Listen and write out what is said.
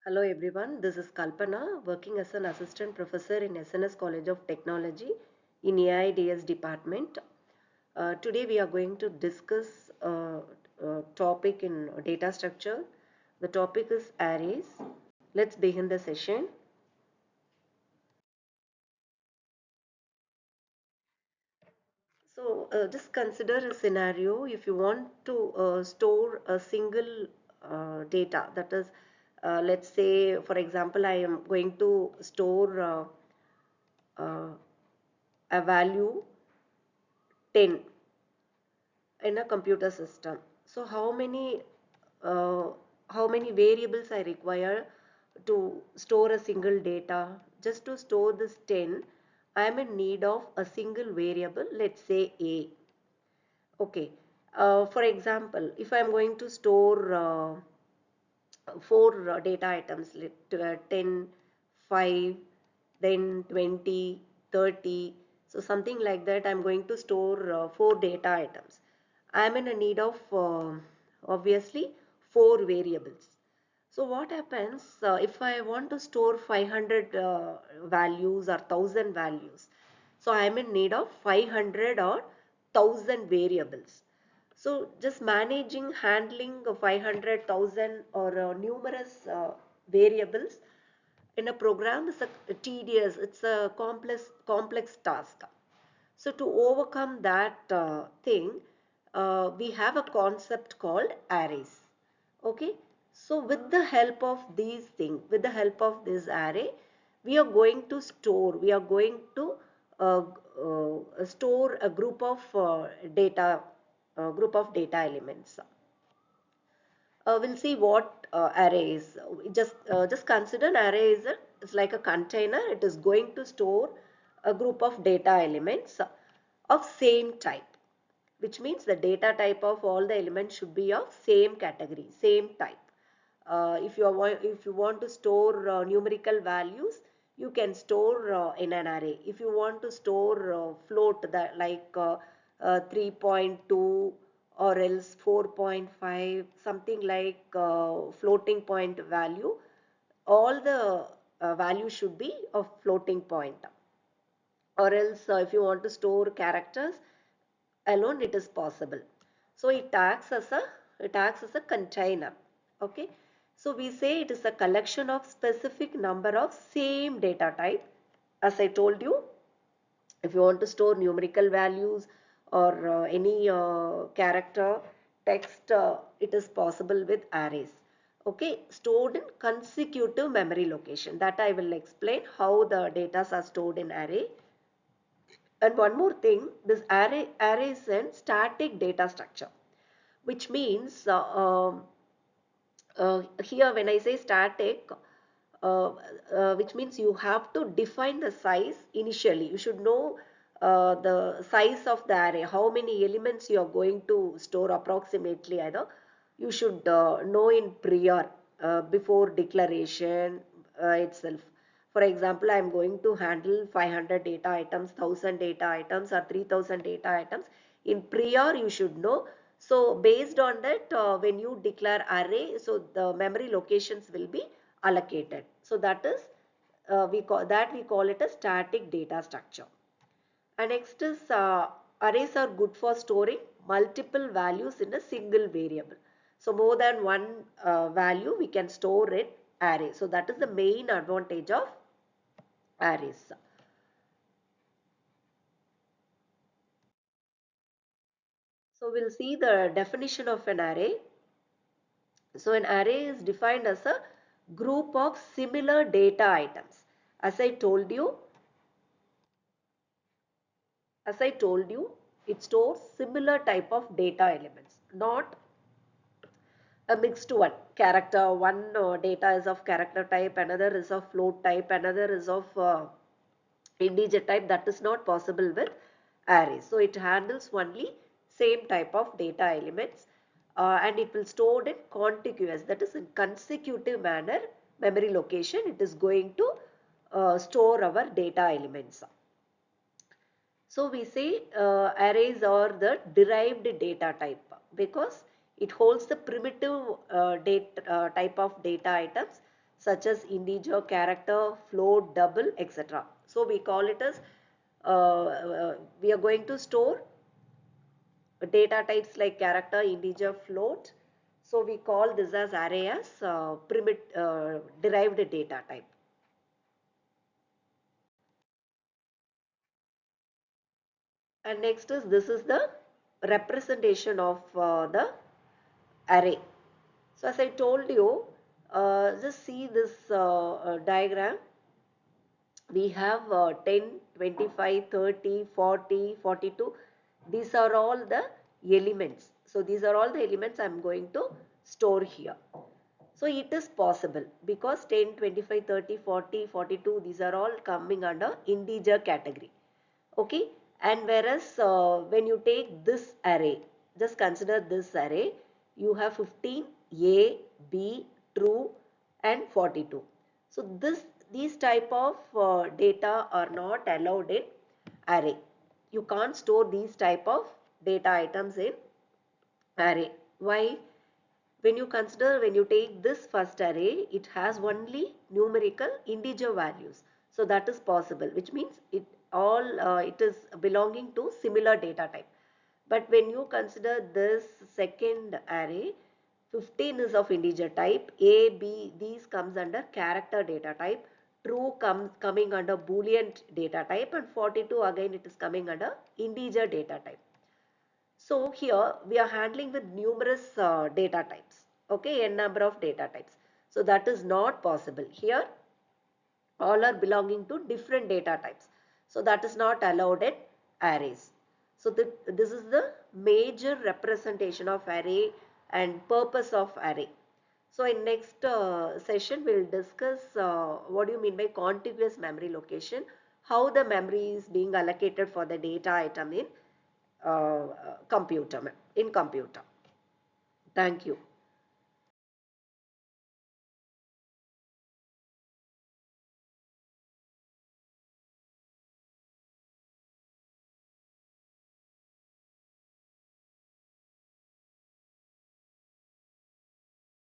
Hello everyone, this is Kalpana working as an assistant professor in SNS College of Technology in AIDS department. Today we are going to discuss a topic in data structure. The topic is arrays. Let's begin the session. So just consider a scenario if you want to store a single data, that is let's say for example I am going to store uh, a value 10 in a computer system. So uh, how many variables I require to store a single data? Just to store this 10, I am in need of a single variable, let's say a. Okay. For example, if I am going to store four data items, 10, 5, then 20, 30. So something like that, I'm going to store four data items. I'm in a need of obviously four variables. So what happens if I want to store 500 values or 1000 values? So I'm in need of 500 or 1000 variables. So just managing, handling 500,000 or numerous variables in a program is a tedious, it's a complex task. So to overcome that thing, we have a concept called arrays. Okay. So with the help of these things, with the help of this array, we are going to uh, store a group of data elements. We'll see what array is. Just consider an array is like a container. It is going to store a group of data elements of same type, which means the data type of all the elements should be of same category, same type. If you want to store numerical values, you can store in an array. If you want to store float that like 3.2 or else 4.5, something like floating point value, all the value should be of floating point. Or else if you want to store characters alone, it is possible. So it acts as a container. Okay. So we say it is a collection of specific number of same data type. As I told you, if you want to store numerical values or any character text, it is possible with arrays. Okay, stored in consecutive memory location. That I will explain how the data are stored in array. And one more thing, this array is a static data structure, which means here when I say static, which means you have to define the size initially. You should know the size of the array, how many elements you are going to store approximately. Either you should know in prior, before declaration itself. For example, I am going to handle 500 data items, 1000 data items or 3000 data items. In prior, you should know. So based on that, when you declare array, so the memory locations will be allocated. So that is, we call it a static data structure. And next is arrays are good for storing multiple values in a single variable. So more than one value we can store in array. So that is the main advantage of arrays. So we'll see the definition of an array. So an array is defined as a group of similar data items. As I told you, as I told you, it stores similar type of data elements, not a mixed one. Character, one data is of character type, another is of float type, another is of integer type. That is not possible with arrays. So it handles only same type of data elements, and it will store in contiguous, that is in consecutive manner memory location. It is going to store our data elements. So we say arrays are the derived data type because it holds the primitive type of data items such as integer, character, float, double, etc. So we call it as we are going to store data types like character, integer, float. So we call this as array as derived data type. And next is this is the representation of the array. So as I told you, just see this diagram. We have 10, 25, 30, 40, 42. These are all the elements. So these are all the elements I am going to store here. So it is possible because 10, 25, 30, 40, 42, these are all coming under integer category. Okay. And whereas when you take this array, just consider this array, you have 15, A, B, true and 42. So these type of data are not allowed in array. You can't store these type of data items in array. Why? When you consider, when you take this first array, it has only numerical integer values. So that is possible, which means it is belonging to similar data type. But when you consider this second array, 15 is of integer type, A, B, these comes under character data type, true comes coming under boolean data type, and 42 again it is coming under integer data type. So here we are handling with numerous data types, okay, n number of data types. So that is not possible. Here all are belonging to different data types. So that is not allowed in arrays. So this is the major representation of array and purpose of array. So in next session we will discuss what do you mean by contiguous memory location, how the memory is being allocated for the data item in computer. Thank you.